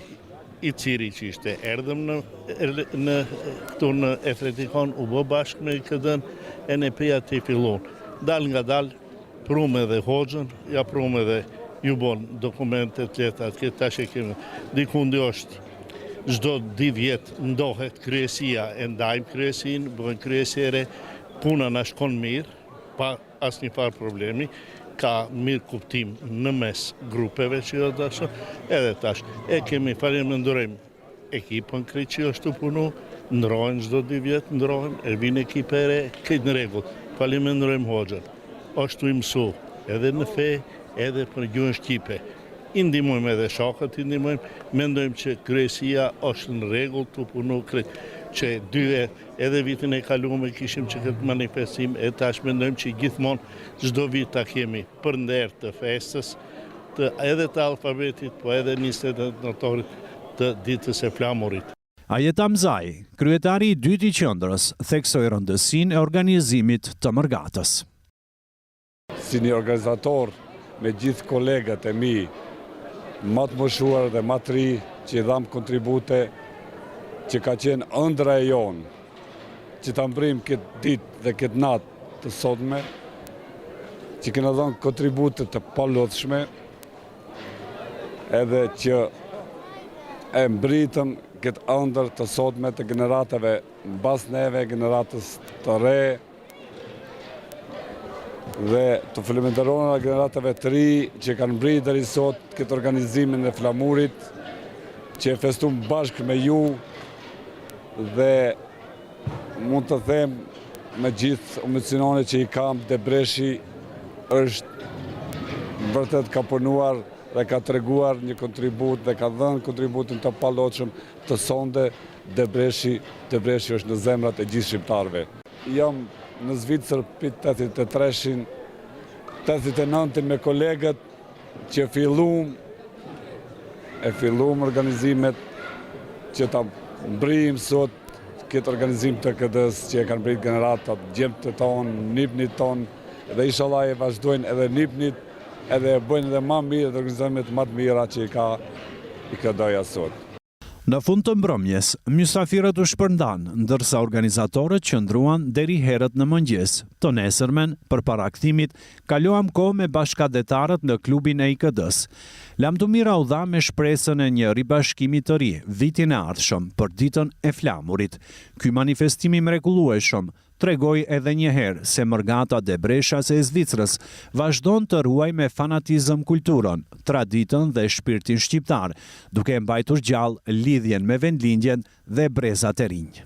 i Ciri që ishte, erdhëm këtu në Efretikon, u bo bashkë me IKD-n, e në peja të i fillon. Dal nga dal, prum edhe hoxën, ja prum edhe ju bon dokumentet letat, këtë tash e kemi. Dikundi është, çdo 2 vjet ndohet kryesia, e ndajmë kryesin, bëhen kryesere, puna na shkon mirë, pa asnjë farë problemi, ka mirë kuptim në mes grupeve që do edhe tash. E kemi falenderojmë ekipën krejt që është të punu, ndrohen çdo 2 vjet, ndrohen, e vinë ekipe e re, këtë në rregull. Falenderojmë hoxhën. Ashtu i mësu, edhe në fe, edhe për gjuhën shqipe. I ndihmojmë edhe shokët, mendojmë që kryesia është në rregull të punu krejt. Që edhe vitin e kaluar kishim që këtë manifestim, e tash mendojmë që gjithmonë çdo vit ta kemi për nder të festës, edhe të alfabetit, po edhe 28 nëntorit të ditës së flamurit. Ajet Amzaj, kryetari i dytë i qendrës, theksoi rëndësinë e organizimit të mërgatës. Si një organizator me gjithë kolegët e mi, më të moshuar dhe më të ri, që i dham kontribute, që ka qenë ëndra e jonë, që ta mbrim këtë ditë dhe këtë natë të sotme, që kena dhënë kontribute të palodhshme, edhe që e mbritëm këtë ëndër të sotme të generatave mbas neve, generatës të re, dhe të faleminderojmë generatave të ri që kanë mbritur deri sot këtë organizimin e flamurit, që e festuam bashkë me ju, dhe mund të them me gjithë emocionet që i kam, Debreshi është vërtet ka punuar dhe ka treguar një kontribut dhe ka dhënë kontributin të palloqëm të sonde. Debreshi është në zemrat e gjithë shqiptarëve. Jam në Zvicër pit 83-shin, 89-in me kolegët që filluam organizimet që ta mbrim sot këtë organizim të IKD-s që e kanë mbrit generatat, gjemtë tonë, nipnit tonë, dhe inshallah e vazhdojnë edhe nipnit, edhe bëjnë edhe më mirë dhe organizimet më të mira që i ka IKD-ja sot. Në fund të mbrëmjes, mysafirët u shpërndan, ndërsa organizatorët qëndruan deri herët në mëngjes. Të nesërmen, përpara kthimit, kaluam kohë me bashkëdetarët në klubin e IKD-s. Lamtumira u dha me shpresën e një ribashkimi të ri vitin e ardhshëm për ditën e flamurit. Ky manifestim i mrekullueshëm tregoi edhe një herë se mërgata Debreshas e Zvicrës vazhdon të ruaj me fanatizëm kulturën, traditën dhe shpirtin shqiptar, duke mbajtur gjallë lidhjen me vendlindjen dhe brezat e rinj.